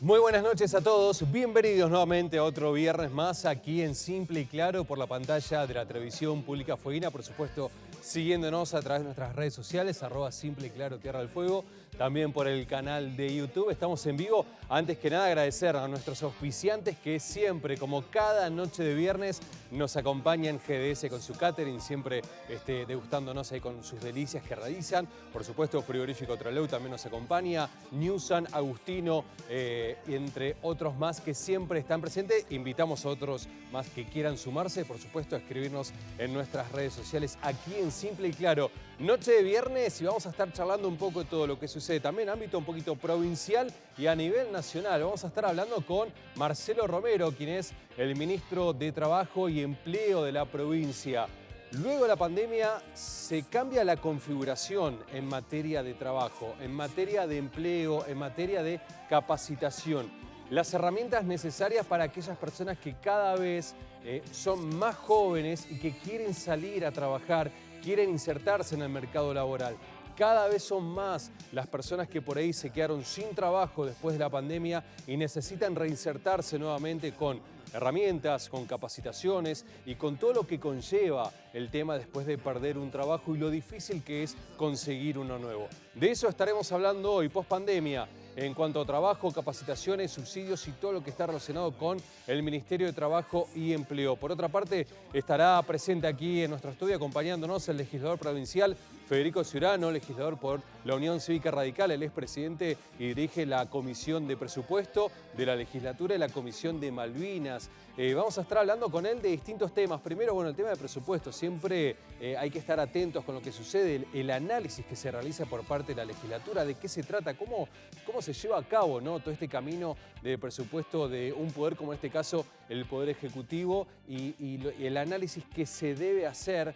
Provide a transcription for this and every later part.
Muy buenas noches a todos, bienvenidos nuevamente a otro viernes más aquí en Simple y Claro por la pantalla de la televisión pública fueguina, por supuesto siguiéndonos a través de nuestras redes sociales, @Simple y Claro Tierra del Fuego, también por el canal de YouTube, estamos en vivo. Antes que nada agradecer a nuestros auspiciantes que siempre, como cada noche de viernes, nos acompañan GDS con su catering, siempre degustándonos ahí con sus delicias que realizan. Por supuesto, Frigorífico Trelew también nos acompaña, Newsan, Agustino, y entre otros más que siempre están presentes. Invitamos a otros más que quieran sumarse, por supuesto, a escribirnos en nuestras redes sociales aquí en Simple y Claro. Noche de viernes y vamos a estar charlando un poco de todo lo que sucede, también ámbito un poquito provincial y a nivel nacional. Vamos a estar hablando con Marcelo Romero, quien es el ministro de Trabajo y Empleo de la provincia. Luego de la pandemia se cambia la configuración en materia de trabajo, en materia de empleo, en materia de capacitación. Las herramientas necesarias para aquellas personas que cada vez son más jóvenes y que quieren salir a trabajar, quieren insertarse en el mercado laboral. Cada vez son más las personas que por ahí se quedaron sin trabajo después de la pandemia y necesitan reinsertarse nuevamente con herramientas, con capacitaciones y con todo lo que conlleva el tema después de perder un trabajo y lo difícil que es conseguir uno nuevo. De eso estaremos hablando hoy, post pandemia, en cuanto a trabajo, capacitaciones, subsidios y todo lo que está relacionado con el Ministerio de Trabajo y Empleo. Por otra parte, estará presente aquí en nuestro estudio acompañándonos el legislador provincial Federico Ciurano, legislador por la Unión Cívica Radical. Él es presidente y dirige la Comisión de Presupuesto de la Legislatura y la Comisión de Malvinas. Vamos a estar hablando con él de distintos temas. Primero, bueno, el tema de presupuesto. Siempre hay que estar atentos con lo que sucede, el análisis que se realiza por parte de la legislatura, de qué se trata, cómo se lleva a cabo, ¿no?, todo este camino de presupuesto de un poder como en este caso el Poder Ejecutivo y el análisis que se debe hacer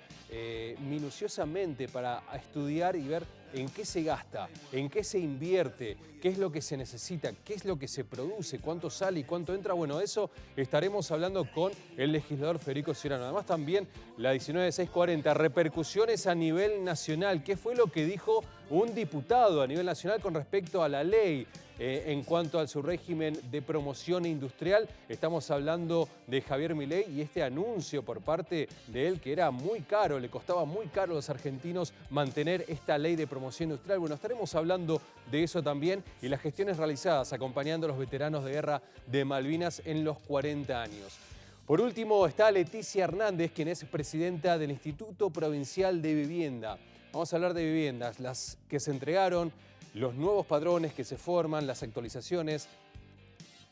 minuciosamente para estudiar y ver en qué se gasta, en qué se invierte, qué es lo que se necesita, qué es lo que se produce, cuánto sale y cuánto entra. Bueno, de eso estaremos hablando con el legislador Federico Ciurano. Además también la 19640, repercusiones a nivel nacional. ¿Qué fue lo que dijo un diputado a nivel nacional con respecto a la ley en cuanto a su régimen de promoción industrial? Estamos hablando de Javier Milei y este anuncio por parte de él que era muy caro, le costaba muy caro a los argentinos mantener esta ley de promoción industrial. Bueno, estaremos hablando de eso también y las gestiones realizadas acompañando a los veteranos de guerra de Malvinas en los 40 años. Por último está Leticia Hernández, quien es presidenta del Instituto Provincial de Vivienda. Vamos a hablar de viviendas, las que se entregaron, los nuevos padrones que se forman, las actualizaciones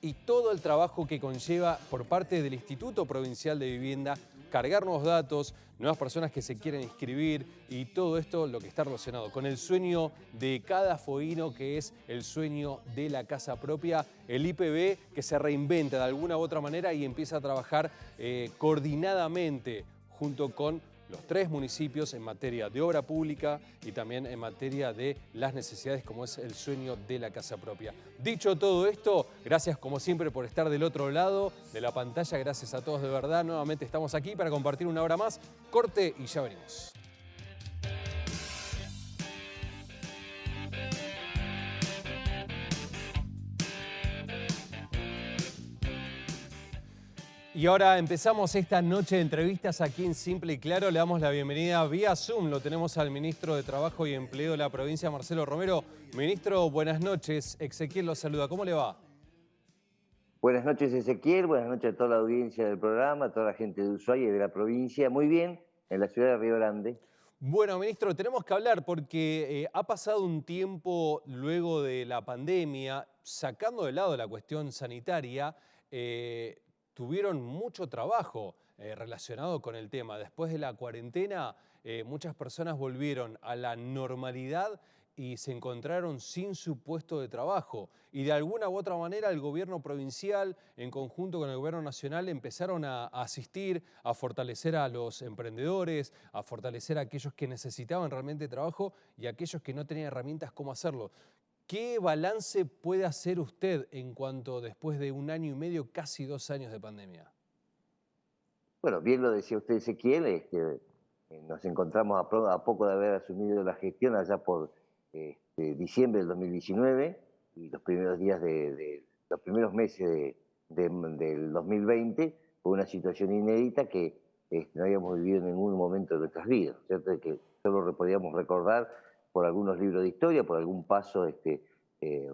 y todo el trabajo que conlleva por parte del Instituto Provincial de Vivienda, cargar nuevos datos, nuevas personas que se quieren inscribir y todo esto lo que está relacionado con el sueño de cada fueguino, que es el sueño de la casa propia, el IPB que se reinventa de alguna u otra manera y empieza a trabajar coordinadamente junto con los 3 municipios en materia de obra pública y también en materia de las necesidades como es el sueño de la casa propia. Dicho todo esto, gracias como siempre por estar del otro lado de la pantalla, gracias a todos de verdad. Nuevamente estamos aquí para compartir una hora más. Corte y ya venimos. Y ahora empezamos esta noche de entrevistas aquí en Simple y Claro. Le damos la bienvenida vía Zoom. Lo tenemos al ministro de Trabajo y Empleo de la provincia, Marcelo Romero. Ministro, buenas noches. Ezequiel lo saluda. ¿Cómo le va? Buenas noches, Ezequiel. Buenas noches a toda la audiencia del programa, a toda la gente de Ushuaia y de la provincia. Muy bien, en la ciudad de Río Grande. Bueno, ministro, tenemos que hablar porque ha pasado un tiempo luego de la pandemia, sacando de lado la cuestión sanitaria, tuvieron mucho trabajo relacionado con el tema. Después de la cuarentena, muchas personas volvieron a la normalidad y se encontraron sin su puesto de trabajo. Y de alguna u otra manera el gobierno provincial, en conjunto con el gobierno nacional, empezaron a asistir, a fortalecer a los emprendedores, a fortalecer a aquellos que necesitaban realmente trabajo y a aquellos que no tenían herramientas cómo hacerlo. ¿Qué balance puede hacer usted en cuanto después de 1 año y medio, casi 2 años de pandemia? Bueno, bien lo decía usted, Ezequiel, nos encontramos a poco de haber asumido la gestión allá por diciembre del 2019 y los primeros días los primeros meses del 2020 fue una situación inédita que no habíamos vivido en ningún momento de nuestras vidas, ¿cierto? De que solo podíamos recordar por algunos libros de historia, por algún paso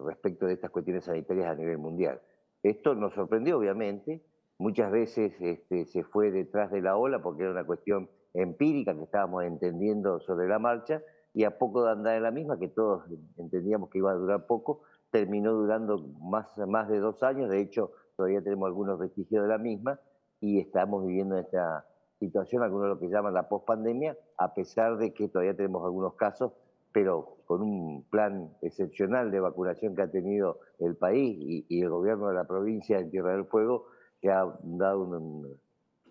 respecto de estas cuestiones sanitarias a nivel mundial. Esto nos sorprendió, obviamente. Muchas veces se fue detrás de la ola porque era una cuestión empírica que estábamos entendiendo sobre la marcha, y a poco de andar en la misma, que todos entendíamos que iba a durar poco, terminó durando más de 2 años. De hecho, todavía tenemos algunos vestigios de la misma y estamos viviendo esta situación, algunos lo que llaman la pospandemia, a pesar de que todavía tenemos algunos casos, pero con un plan excepcional de vacunación que ha tenido el país y el gobierno de la provincia de Tierra del Fuego, que ha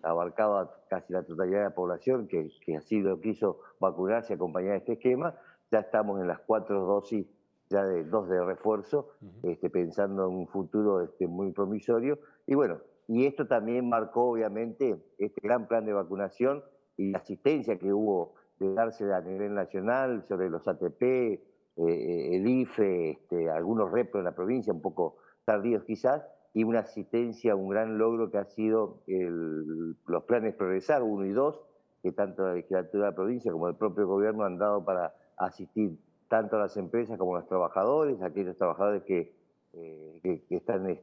abarcado a casi la totalidad de la población que así lo quiso vacunarse y acompañar este esquema. Ya estamos en las 4 dosis, ya de 2 de refuerzo, pensando en un futuro muy promisorio. Y bueno, y esto también marcó obviamente este gran plan de vacunación y la asistencia que hubo de darse a nivel nacional sobre los ATP, el IFE, algunos repros en la provincia, un poco tardíos quizás, y una asistencia, un gran logro que ha sido los planes Progresar 1 y 2, que tanto la legislatura de la provincia como el propio gobierno han dado para asistir tanto a las empresas como a los trabajadores, aquellos trabajadores que están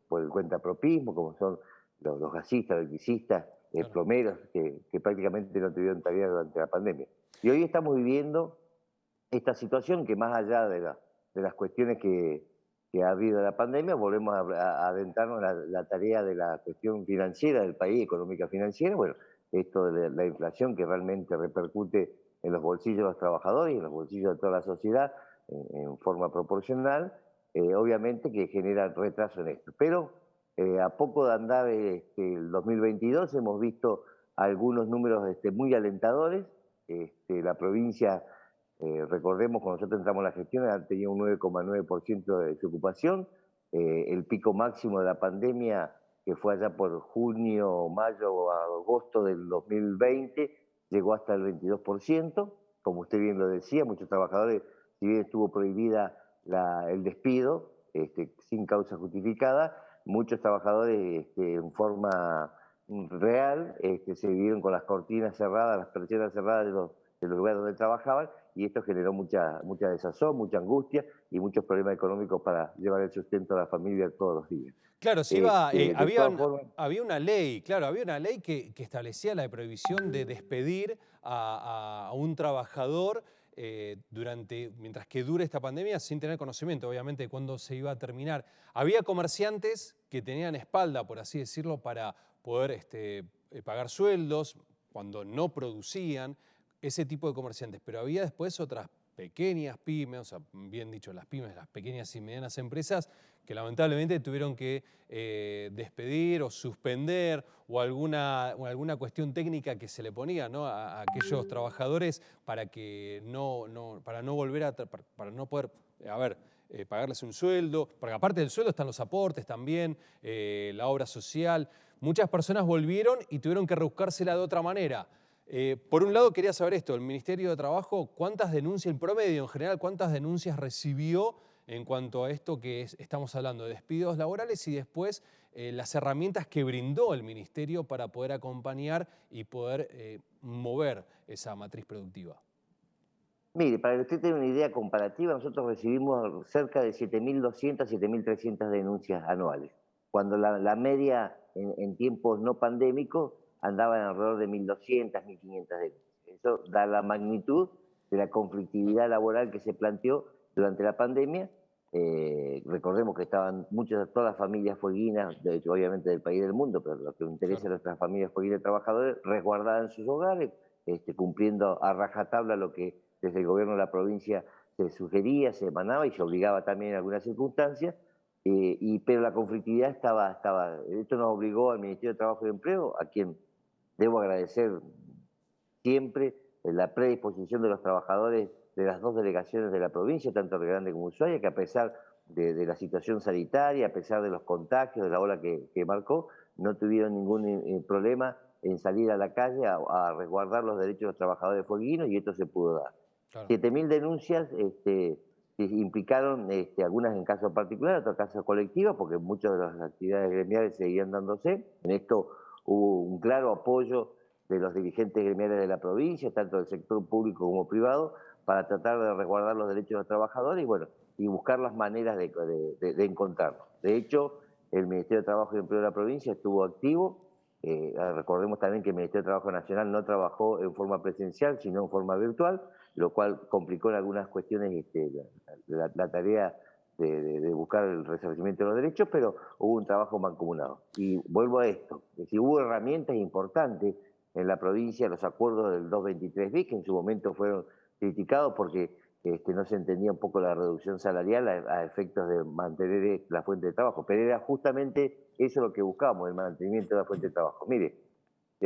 por el cuentapropismo, como son los gasistas, electricistas, Claro. plomeros, que prácticamente no tuvieron tarea durante la pandemia. Y hoy estamos viviendo esta situación que, más allá de las cuestiones que ha habido la pandemia, volvemos a adentrarnos en la tarea de la cuestión financiera del país, económica financiera. Bueno, esto de la inflación que realmente repercute en los bolsillos de los trabajadores y en los bolsillos de toda la sociedad en forma proporcional, obviamente que genera retraso en esto. Pero a poco de andar el 2022 hemos visto algunos números muy alentadores. La provincia, recordemos, cuando nosotros entramos en la gestión, tenía un 9,9% de desocupación. El pico máximo de la pandemia, que fue allá por junio, mayo o agosto del 2020, llegó hasta el 22%. Como usted bien lo decía, muchos trabajadores, si bien estuvo prohibida el despido sin causa justificada, muchos trabajadores en forma real se vivieron con las cortinas cerradas, las persianas cerradas de los lugares donde trabajaban, y esto generó mucha desazón, mucha angustia y muchos problemas económicos para llevar el sustento a la familia todos los días. Claro, sí iba, De todas formas, había una ley, claro, había una ley que establecía la prohibición de despedir a un trabajador mientras que dure esta pandemia, sin tener conocimiento, obviamente, de cuándo se iba a terminar. Había comerciantes que tenían espalda, por así decirlo, para poder pagar sueldos cuando no producían, ese tipo de comerciantes, pero había después otras pequeñas pymes, o sea, bien dicho, las pymes, las pequeñas y medianas empresas, que lamentablemente tuvieron que despedir o suspender o alguna cuestión técnica que se le ponía, ¿no?, a aquellos trabajadores para que para no volver para no poder, pagarles un sueldo, porque aparte del sueldo están los aportes también, la obra social. Muchas personas volvieron y tuvieron que rebuscársela de otra manera. Por un lado, quería saber esto, el Ministerio de Trabajo, ¿cuántas denuncias, en promedio en general, cuántas denuncias recibió en cuanto a esto que estamos hablando de despidos laborales, y después las herramientas que brindó el Ministerio para poder acompañar y poder mover esa matriz productiva? mire, para que usted tenga una idea comparativa, nosotros recibimos cerca de 7.200, 7.300 denuncias anuales, cuando la media en tiempos no pandémicos andaba en alrededor de 1.200, 1.500 denuncias. Eso da la magnitud de la conflictividad laboral que se planteó durante la pandemia. Recordemos que estaban todas las familias fueguinas, de hecho, obviamente del país y del mundo, pero lo que interesa Claro. a nuestras familias fueguinas y trabajadores, resguardadas en sus hogares, cumpliendo a rajatabla lo que desde el gobierno de la provincia se sugería, se emanaba y se obligaba también en algunas circunstancias, pero la conflictividad estaba. Esto nos obligó al Ministerio de Trabajo y Empleo, a quien debo agradecer siempre la predisposición de los trabajadores de las dos delegaciones de la provincia, tanto Río Grande como Ushuaia, que a pesar de la situación sanitaria, a pesar de los contagios, de la ola que marcó, no tuvieron ningún problema en salir a la calle a resguardar los derechos de los trabajadores fueguinos, y esto se pudo dar. Claro. 7.000 denuncias que implicaron algunas en casos particulares, otras casos colectivos, porque muchas de las actividades gremiales seguían dándose. En esto hubo un claro apoyo de los dirigentes gremiales de la provincia, tanto del sector público como privado, para tratar de resguardar los derechos de los trabajadores y, bueno, y buscar las maneras de encontrarlos. De hecho, el Ministerio de Trabajo y Empleo de la provincia estuvo activo. Recordemos también que el Ministerio de Trabajo Nacional no trabajó en forma presencial, sino en forma virtual, lo cual complicó en algunas cuestiones la tarea de buscar el resarcimiento de los derechos, pero hubo un trabajo mancomunado. Y vuelvo a esto, es decir, hubo herramientas importantes en la provincia, los acuerdos del 223 bis, que en su momento fueron criticados porque no se entendía un poco la reducción salarial a efectos de mantener la fuente de trabajo, pero era justamente eso lo que buscábamos, el mantenimiento de la fuente de trabajo. Mire,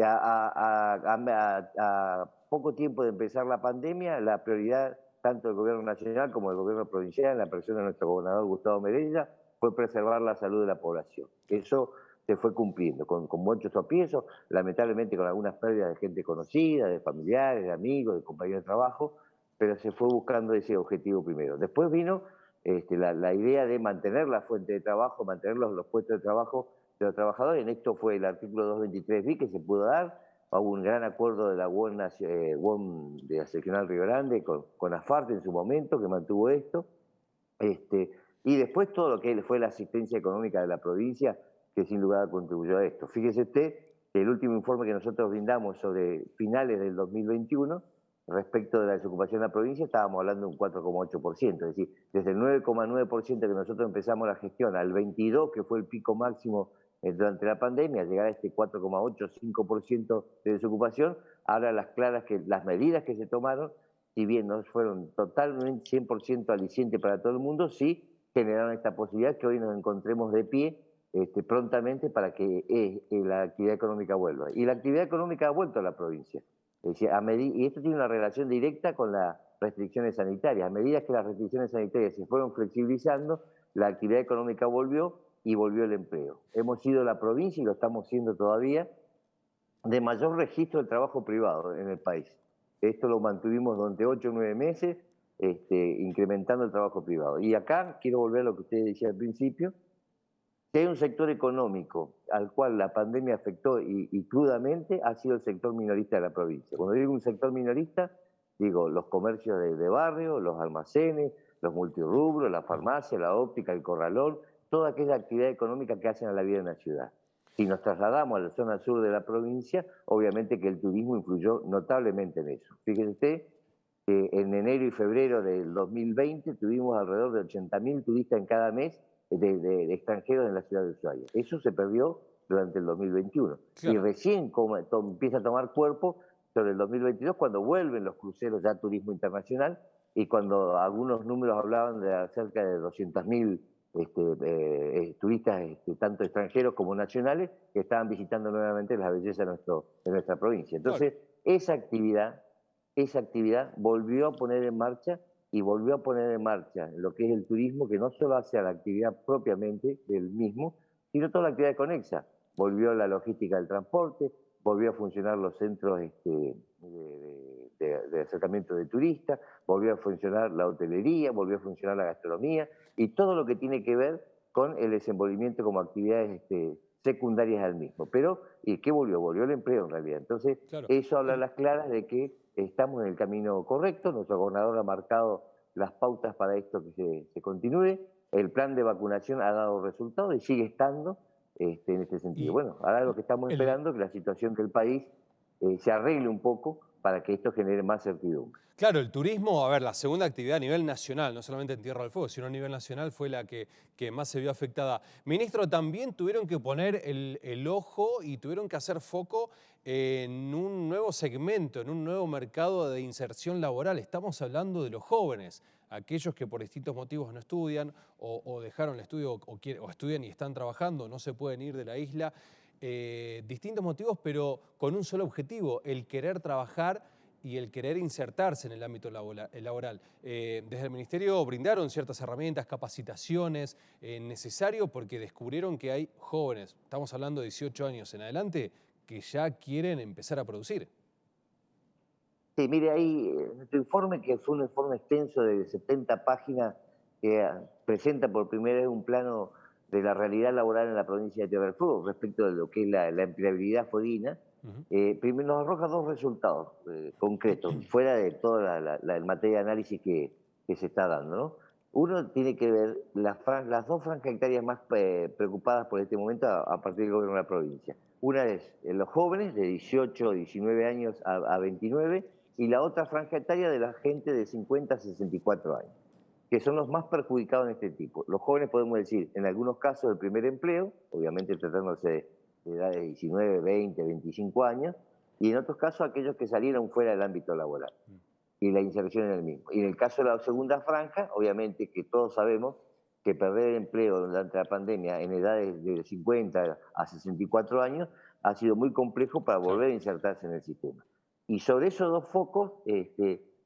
a poco tiempo de empezar la pandemia, la prioridad tanto del gobierno nacional como del gobierno provincial, en la persona de nuestro gobernador Gustavo Melella, fue preservar la salud de la población. Eso se fue cumpliendo, con muchos tropiezos, lamentablemente con algunas pérdidas de gente conocida, de familiares, de amigos, de compañeros de trabajo, pero se fue buscando ese objetivo primero. Después vino la idea de mantener la fuente de trabajo, mantener los puestos de trabajo de los trabajadores. En esto fue el artículo 223 bis que se pudo dar. Hubo un gran acuerdo de la UON, de la seccional Río Grande con ASFART en su momento, que mantuvo esto. Y después todo lo que fue la asistencia económica de la provincia, que sin lugar contribuyó a esto. Fíjese usted que el último informe que nosotros brindamos sobre finales del 2021, respecto de la desocupación de la provincia, estábamos hablando de un 4,8%, es decir, desde el 9,9% que nosotros empezamos la gestión al 22%, que fue el pico máximo durante la pandemia, llegar a este 4,8-5% de desocupación. Ahora las medidas que se tomaron, si bien no fueron totalmente 100% alicientes para todo el mundo, sí generaron esta posibilidad que hoy nos encontremos de pie prontamente para que la actividad económica vuelva. Y la actividad económica ha vuelto a la provincia. Es decir, y esto tiene una relación directa con las restricciones sanitarias. A medida que las restricciones sanitarias se fueron flexibilizando, la actividad económica volvió y volvió el empleo. Hemos sido la provincia, y lo estamos siendo todavía, de mayor registro de trabajo privado en el país. Esto lo mantuvimos durante 8 o 9 meses, incrementando el trabajo privado. Y acá quiero volver a lo que usted decía al principio, que hay un sector económico al cual la pandemia afectó y crudamente, ha sido el sector minorista de la provincia. Cuando digo un sector minorista, digo los comercios de barrio, los almacenes, los multirrubros, la farmacia, la óptica, el corralón, toda aquella actividad económica que hacen a la vida en la ciudad. Si nos trasladamos a la zona sur de la provincia, obviamente que el turismo influyó notablemente en eso. Fíjese usted que en enero y febrero del 2020 tuvimos alrededor de 80.000 turistas en cada mes de extranjeros en la ciudad de Ushuaia. Eso se perdió durante el 2021. Claro. Y recién empieza a tomar cuerpo sobre el 2022, cuando vuelven los cruceros ya turismo internacional, y cuando algunos números hablaban de cerca de 200.000 turistas, tanto extranjeros como nacionales, que estaban visitando nuevamente la belleza de nuestra provincia. Entonces, claro, esa actividad volvió a poner en marcha y volvió a poner en marcha lo que es el turismo, que no solo hace a la actividad propiamente del mismo, sino toda la actividad conexa. Volvió la logística del transporte, volvió a funcionar los centros de acercamiento de turistas, volvió a funcionar la hotelería, volvió a funcionar la gastronomía y todo lo que tiene que ver con el desenvolvimiento como actividades secundarias al mismo. Pero, ¿y qué volvió? Volvió el empleo en realidad. Entonces, claro, eso habla a las claras de que estamos en el camino correcto. Nuestro gobernador ha marcado las pautas para esto que se continúe. El plan de vacunación ha dado resultados y sigue estando en este sentido. Bueno, ahora lo que estamos esperando es que la situación del país se arregle un poco para que esto genere más certidumbre. Claro, el turismo, a ver, la segunda actividad a nivel nacional, no solamente en Tierra del Fuego, sino a nivel nacional, fue la que más se vio afectada. Ministro, también tuvieron que poner el ojo y tuvieron que hacer foco en un nuevo segmento, en un nuevo mercado de inserción laboral. Estamos hablando de los jóvenes, aquellos que por distintos motivos no estudian o dejaron el estudio o estudian y están trabajando, no se pueden ir de la isla. Distintos motivos, pero con un solo objetivo, el querer trabajar y el querer insertarse en el ámbito laboral. Desde el Ministerio brindaron ciertas herramientas, capacitaciones, necesario porque descubrieron que hay jóvenes, estamos hablando de 18 años en adelante, que ya quieren empezar a producir. Sí, mire, ahí nuestro informe, que fue un informe extenso de 70 páginas, que presenta por primera vez un plano de la realidad laboral en la provincia de Tierra del Fuego respecto de lo que es la empleabilidad fueguina. Ujú. Primero nos arroja dos resultados concretos, fuera de toda la materia de análisis que se está dando, ¿no? Uno tiene que ver las dos franjas hectáreas más preocupadas por este momento a partir del gobierno de la provincia. Una es los jóvenes de 18, 19 años a 29, y la otra franja etaria de la gente de 50 a 64 años, que son los más perjudicados en este tipo. Los jóvenes, podemos decir, en algunos casos el primer empleo, obviamente tratándose de edades de 19, 20, 25 años, y en otros casos aquellos que salieron fuera del ámbito laboral y la inserción en el mismo. Y en el caso de la segunda franja, obviamente que todos sabemos que perder el empleo durante la pandemia en edades de 50 a 64 años ha sido muy complejo para Claro. volver a insertarse en el sistema. Y sobre esos dos focos,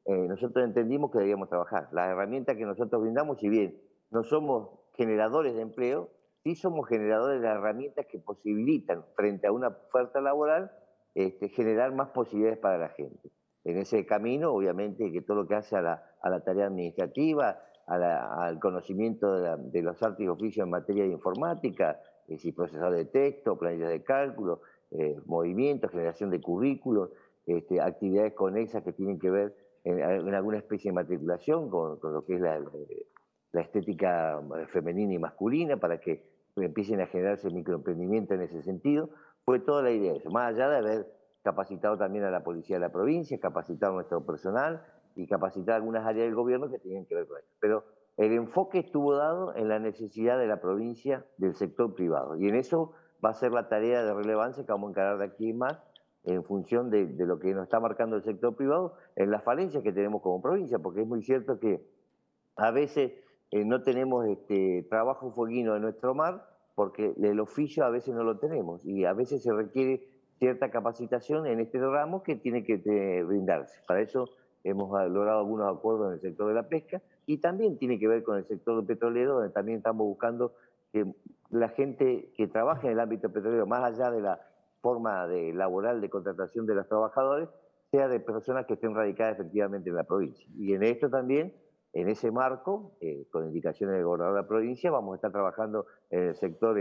nosotros entendimos que debíamos trabajar. Las herramientas que nosotros brindamos, si bien no somos generadores de empleo, sí somos generadores de herramientas que posibilitan, frente a una oferta laboral, generar más posibilidades para la gente. En ese camino, obviamente, que todo lo que hace a la tarea administrativa, al conocimiento de los artes y oficios en materia de informática, es decir, procesador de texto, planillas de cálculo, movimientos, generación de currículos, actividades conexas que tienen que ver en alguna especie de matriculación con lo que es la estética femenina y masculina, para que empiecen a generarse microemprendimientos en ese sentido. Fue toda la idea de eso, más allá de haber capacitado también a la policía de la provincia, capacitar a nuestro personal y capacitar algunas áreas del gobierno que tenían que ver con esto. Pero el enfoque estuvo dado en la necesidad de la provincia del sector privado, y en eso va a ser la tarea de relevancia que vamos a encarar de aquí en más, en función de lo que nos está marcando el sector privado, en las falencias que tenemos como provincia, porque es muy cierto que a veces no tenemos trabajo fueguino en nuestro mar, porque el oficio a veces no lo tenemos, y a veces se requiere cierta capacitación en este ramo que tiene que brindarse. Para eso hemos logrado algunos acuerdos en el sector de la pesca, y también tiene que ver con el sector petrolero, donde también estamos buscando que la gente que trabaja en el ámbito petrolero, más allá de la forma laboral de contratación de los trabajadores, sea de personas que estén radicadas efectivamente en la provincia. Y en esto también, en ese marco, con indicaciones del gobernador de la provincia, vamos a estar trabajando en el sector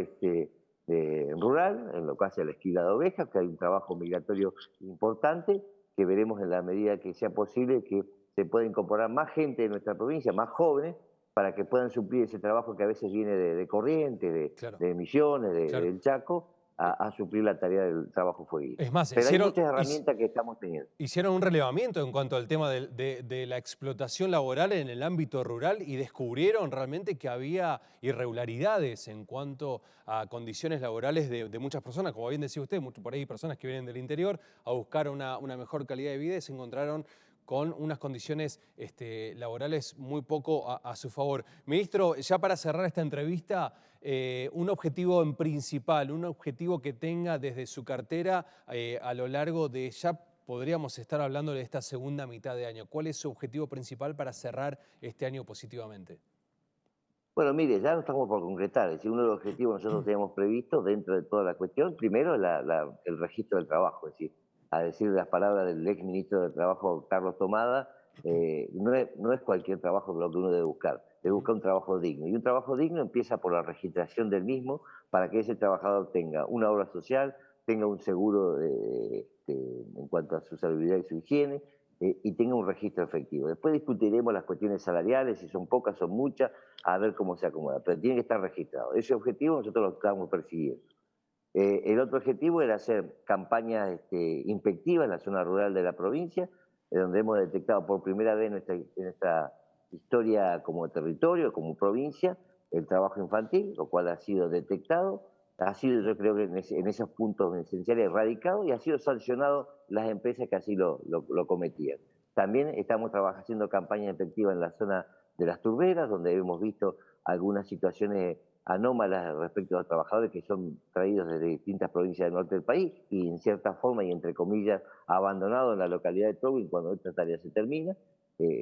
rural, en lo que hace a la esquila de ovejas, que hay un trabajo migratorio importante, que veremos en la medida que sea posible que se pueda incorporar más gente de nuestra provincia, más jóvenes, para que puedan suplir ese trabajo que a veces viene de Corrientes, Claro, de Misiones, claro. del Chaco, a suplir la tarea del trabajo fueguino. Es más, Pero hay muchas herramientas que estamos teniendo. hicieron un relevamiento en cuanto al tema de la explotación laboral en el ámbito rural y descubrieron realmente que había irregularidades en cuanto a condiciones laborales de muchas personas. Como bien decía usted, por ahí personas que vienen del interior a buscar una mejor calidad de vida y se encontraron con unas condiciones laborales muy poco a su favor. Ministro, ya para cerrar esta entrevista, un objetivo en principal, un objetivo que tenga desde su cartera a lo largo de ya podríamos estar hablando de esta segunda mitad de año. ¿Cuál es su objetivo principal para cerrar este año positivamente? Bueno, mire, ya lo estamos por concretar. Es decir, uno de los objetivos que nosotros teníamos previsto dentro de toda la cuestión, primero el registro del trabajo. Es decir, a decir las palabras del ex ministro del Trabajo, Carlos Tomada, no es cualquier trabajo lo que uno debe buscar. Debe buscar un trabajo digno. Y un trabajo digno empieza por la registración del mismo, para que ese trabajador tenga una obra social, tenga un seguro en cuanto a su salubridad y su higiene, y tenga un registro efectivo. Después discutiremos las cuestiones salariales, si son pocas, son muchas, a ver cómo se acomoda, pero tiene que estar registrado. Ese objetivo nosotros lo estamos persiguiendo. El otro objetivo era hacer campañas inspectivas en la zona rural de la provincia, donde hemos detectado por primera vez en nuestra historia como territorio, como provincia, el trabajo infantil, lo cual ha sido detectado, ha sido, yo creo que en esos puntos esenciales, erradicado, y ha sido sancionado las empresas que así lo cometían. También estamos haciendo campañas efectivas en la zona de las turberas, donde hemos visto algunas situaciones anómalas respecto a los trabajadores que son traídos desde distintas provincias del norte del país y en cierta forma y entre comillas abandonados en la localidad de Tolwyn cuando esta tarea se termina,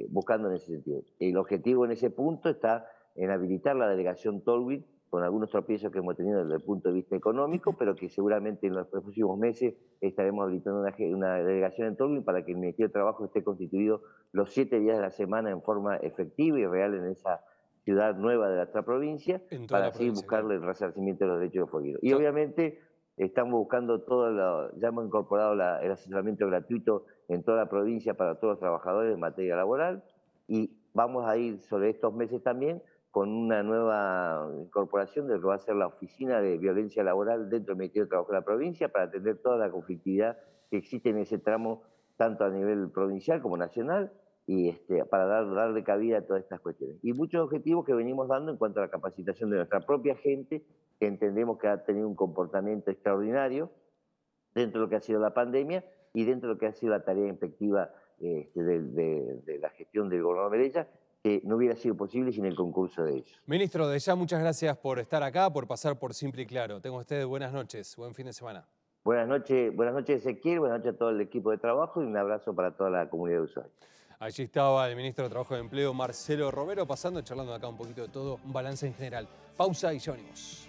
buscando en ese sentido. El objetivo en ese punto está en habilitar la delegación Tolwyn con algunos tropiezos que hemos tenido desde el punto de vista económico, pero que seguramente en los próximos meses estaremos habilitando una delegación en Tolwyn para que el Ministerio de Trabajo esté constituido los 7 días de la semana en forma efectiva y real en esa ciudad nueva de nuestra provincia, En toda para la así provincia, claro. buscarle el resarcimiento de los derechos de los fuegueros. Y Yo- obviamente estamos buscando ya hemos incorporado el asesoramiento gratuito en toda la provincia para todos los trabajadores en materia laboral, y vamos a ir sobre estos meses también con una nueva incorporación de lo que va a ser la Oficina de Violencia Laboral dentro del Ministerio de Trabajo de la provincia, para atender toda la conflictividad que existe en ese tramo, tanto a nivel provincial como nacional, y para darle cabida a todas estas cuestiones. Y muchos objetivos que venimos dando en cuanto a la capacitación de nuestra propia gente, que entendemos que ha tenido un comportamiento extraordinario dentro de lo que ha sido la pandemia y dentro de lo que ha sido la tarea inspectiva de la gestión del gobernador Melella, que no hubiera sido posible sin el concurso de ellos. Ministro, de ya muchas gracias por estar acá, por pasar por Simple y Claro. Tengo ustedes buenas noches, buen fin de semana. Buenas noches Ezequiel, buenas noches a todo el equipo de trabajo y un abrazo para toda la comunidad de usuarios. Allí estaba el ministro de Trabajo y Empleo, Marcelo Romero, charlando acá un poquito de todo, un balance en general. Pausa y ya venimos.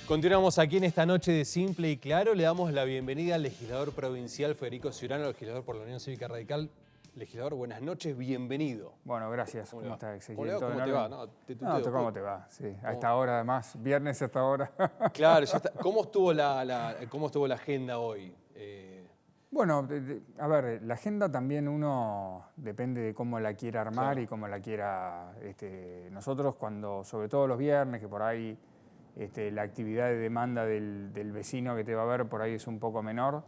Continuamos aquí en esta noche de Simple y Claro. Le damos la bienvenida al legislador provincial Federico Ciurano, legislador por la Unión Cívica Radical. Legislador, buenas noches, bienvenido. Bueno, gracias. ¿Cómo estás, Ezequiel? ¿Cómo te va? ¿Cómo te va? Sí, a esta hora además, viernes a esta hora. Claro, ya está. ¿Cómo estuvo la agenda hoy? Bueno, a ver, la agenda también uno depende de cómo la quiera armar, claro, y cómo la quiera. Nosotros cuando, sobre todo los viernes, que por ahí la actividad de demanda del vecino que te va a ver por ahí es un poco menor,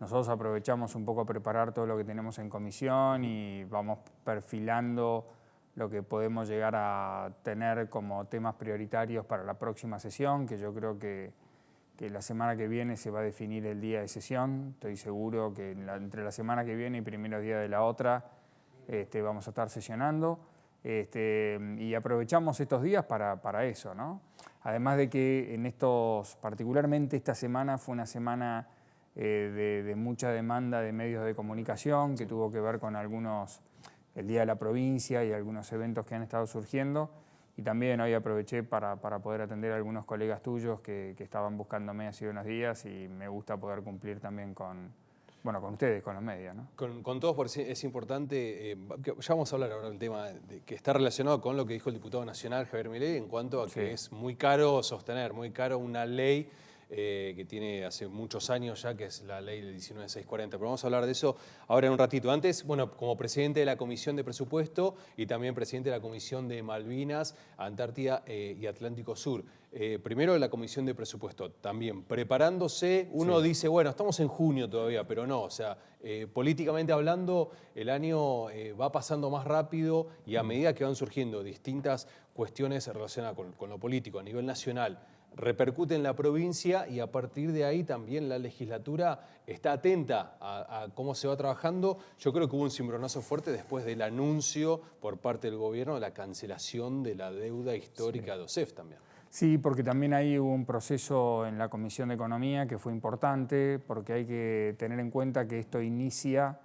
nosotros aprovechamos un poco a preparar todo lo que tenemos en comisión y vamos perfilando lo que podemos llegar a tener como temas prioritarios para la próxima sesión, que yo creo que la semana que viene se va a definir el día de sesión. Estoy seguro que entre la semana que viene y primeros días de la otra vamos a estar sesionando. Y aprovechamos estos días para eso, ¿no? Además de que particularmente esta semana fue una semana de mucha demanda de medios de comunicación, que tuvo que ver con el Día de la Provincia y algunos eventos que han estado surgiendo. Y también hoy aproveché para poder atender a algunos colegas tuyos que estaban buscándome hace unos días, y me gusta poder cumplir también con ustedes, con los medios, ¿no? Con todos, porque es importante, ya vamos a hablar ahora del tema que está relacionado con lo que dijo el diputado nacional Javier Milei en cuanto a que es muy caro sostener, muy caro una ley que tiene hace muchos años ya, que es la ley del 19640. Pero vamos a hablar de eso ahora en un ratito. Antes, bueno, como presidente de la Comisión de Presupuesto y también presidente de la Comisión de Malvinas, Antártida y Atlántico Sur. Primero la Comisión de Presupuesto, también preparándose. Uno dice, bueno, estamos en junio todavía, pero no, o sea, políticamente hablando, el año va pasando más rápido y a medida que van surgiendo distintas cuestiones relacionadas con lo político a nivel nacional, repercute en la provincia, y a partir de ahí también la legislatura está atenta a cómo se va trabajando. Yo creo que hubo un cimbronazo fuerte después del anuncio por parte del gobierno de la cancelación de la deuda histórica de OSEF también. Sí, porque también ahí hubo un proceso en la Comisión de Economía que fue importante, porque hay que tener en cuenta que esto inicia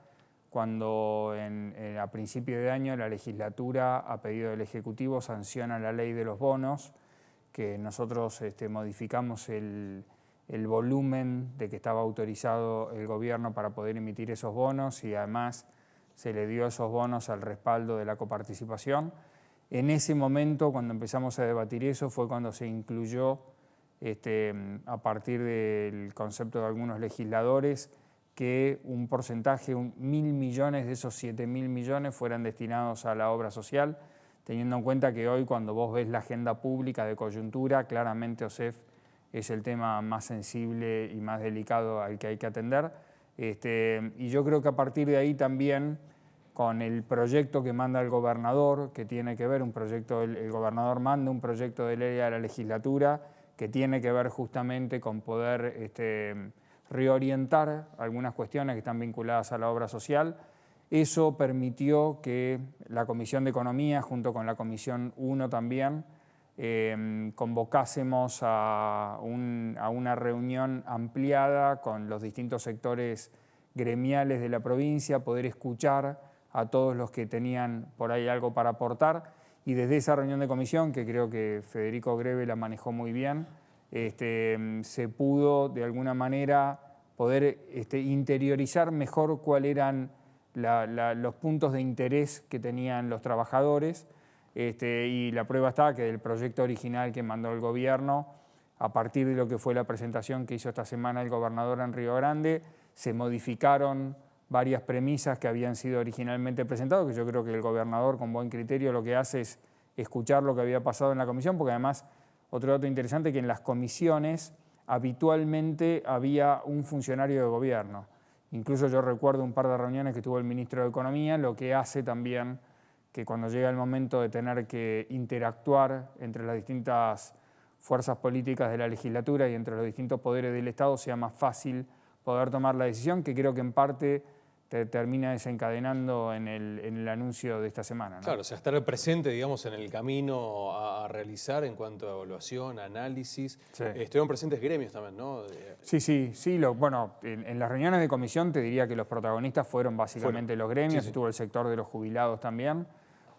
cuando a principio de año la legislatura, a pedido del Ejecutivo, sanciona la ley de los bonos, que nosotros modificamos el volumen de que estaba autorizado el gobierno para poder emitir esos bonos, y además se le dio esos bonos al respaldo de la coparticipación. En ese momento, cuando empezamos a debatir eso, fue cuando se incluyó, a partir del concepto de algunos legisladores, que un porcentaje, 1.000 millones de esos 7.000 millones fueran destinados a la obra social, teniendo en cuenta que hoy, cuando vos ves la agenda pública de coyuntura, claramente OSEF es el tema más sensible y más delicado al que hay que atender. Y yo creo que a partir de ahí también, con el proyecto que manda el gobernador, que tiene que ver, el gobernador manda un proyecto de ley a la legislatura que tiene que ver justamente con poder reorientar algunas cuestiones que están vinculadas a la obra social. Eso permitió que la Comisión de Economía, junto con la Comisión 1 también, convocásemos a una reunión ampliada con los distintos sectores gremiales de la provincia, poder escuchar a todos los que tenían por ahí algo para aportar. Y desde esa reunión de comisión, que creo que Federico Greve la manejó muy bien, se pudo de alguna manera poder interiorizar mejor cuáles eran los puntos de interés que tenían los trabajadores. Y la prueba está que del proyecto original que mandó el gobierno, a partir de lo que fue la presentación que hizo esta semana el gobernador en Río Grande, se modificaron varias premisas que habían sido originalmente presentadas, que yo creo que el gobernador con buen criterio lo que hace es escuchar lo que había pasado en la comisión, porque además, otro dato interesante, que en las comisiones habitualmente había un funcionario de gobierno. Incluso yo recuerdo un par de reuniones que tuvo el ministro de Economía, lo que hace también que cuando llega el momento de tener que interactuar entre las distintas fuerzas políticas de la legislatura y entre los distintos poderes del Estado sea más fácil poder tomar la decisión, que creo que en parte te termina desencadenando en el anuncio de esta semana, ¿no? Claro, o sea, estar presente, digamos, en el camino a realizar en cuanto a evaluación, análisis. Sí. Estuvieron presentes gremios también, ¿no? Sí. Bueno, en las reuniones de comisión te diría que los protagonistas fueron básicamente los gremios, estuvo el sector de los jubilados también.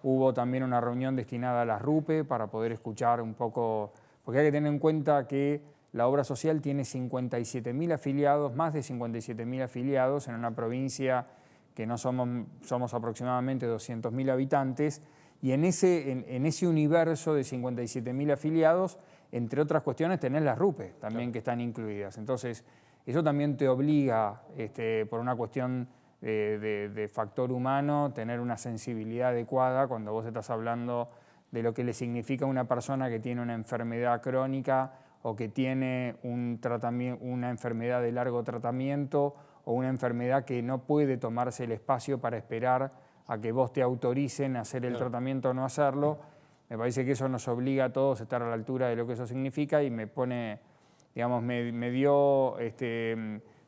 Hubo también una reunión destinada a las RUPE para poder escuchar un poco, porque hay que tener en cuenta que la obra social tiene 57.000 afiliados, más de 57.000 afiliados en una provincia que no somos aproximadamente 200.000 habitantes, y en ese universo de 57.000 afiliados, entre otras cuestiones, tenés las RUPE también, claro, que están incluidas. Entonces, eso también te obliga, por una cuestión de factor humano, tener una sensibilidad adecuada cuando vos estás hablando de lo que le significa a una persona que tiene una enfermedad crónica o que tiene una enfermedad de largo tratamiento o una enfermedad que no puede tomarse el espacio para esperar a que vos te autoricen a hacer el tratamiento o no hacerlo. Me parece que eso nos obliga a todos a estar a la altura de lo que eso significa y me pone, digamos, me dio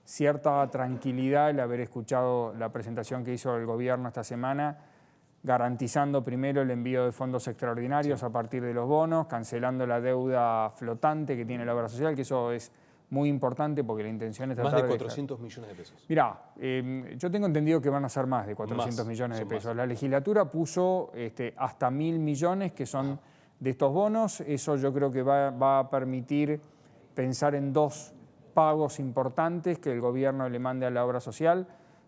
cierta tranquilidad el haber escuchado la presentación que hizo el gobierno esta semana, garantizando primero el envío de fondos extraordinarios a partir de los bonos, cancelando la deuda flotante que tiene la obra social, que eso es muy importante porque la intención es tratar más de 400 millones de pesos. Mirá, yo tengo entendido que van a ser más de 400 millones de pesos. La legislatura puso hasta 1.000 millones que son de estos bonos. Eso yo creo que va a permitir pensar en dos pagos importantes que el gobierno le mande a la obra social.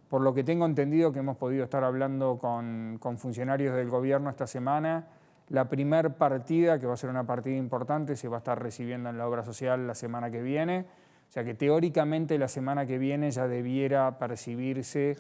Por lo que tengo entendido que hemos podido estar hablando con funcionarios del gobierno esta semana, la primer partida, que va a ser una partida importante, se va a estar recibiendo en la obra social la semana que viene. O sea que teóricamente la semana que viene ya debiera percibirse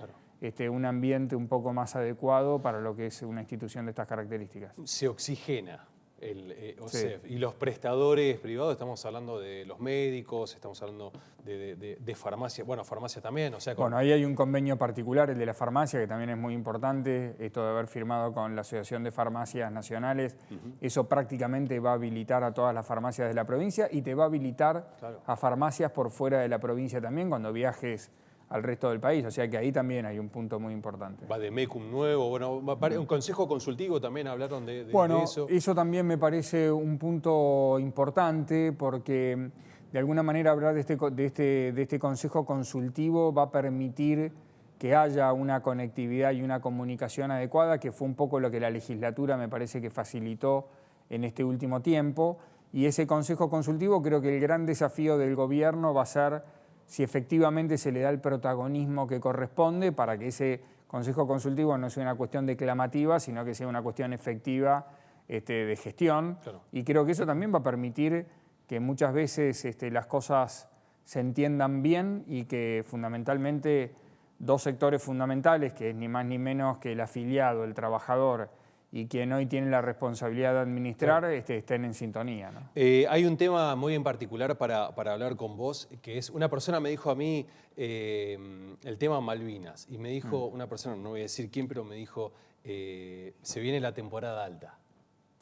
un ambiente un poco más adecuado para lo que es una institución de estas características. Se oxigena el OSEF. Y los prestadores privados, estamos hablando de los médicos, estamos hablando de farmacia, bueno, farmacia también. O sea, Bueno, ahí hay un convenio particular, el de la farmacia, que también es muy importante, esto de haber firmado con la Asociación de Farmacias Nacionales. Eso prácticamente va a habilitar a todas las farmacias de la provincia y te va a habilitar a farmacias por fuera de la provincia también cuando viajes al resto del país, o sea que ahí también hay un punto muy importante. Va de MECUM nuevo, bueno, un consejo consultivo también hablaron de eso. Eso también me parece un punto importante porque de alguna manera hablar de este consejo consultivo va a permitir que haya una conectividad y una comunicación adecuada, que fue un poco lo que la legislatura me parece que facilitó en este último tiempo, y ese consejo consultivo creo que el gran desafío del gobierno va a ser si efectivamente se le da el protagonismo que corresponde para que ese consejo consultivo no sea una cuestión declamativa, sino que sea una cuestión efectiva de gestión. Claro. Y creo que eso también va a permitir que muchas veces las cosas se entiendan bien y que fundamentalmente dos sectores fundamentales, que es ni más ni menos que el afiliado, el trabajador, y quien hoy tiene la responsabilidad de administrar, estén en sintonía, ¿no? Hay un tema muy en particular para hablar con vos, que es, una persona me dijo a mí el tema Malvinas, y me dijo, una persona, no voy a decir quién, pero me dijo, se viene la temporada alta.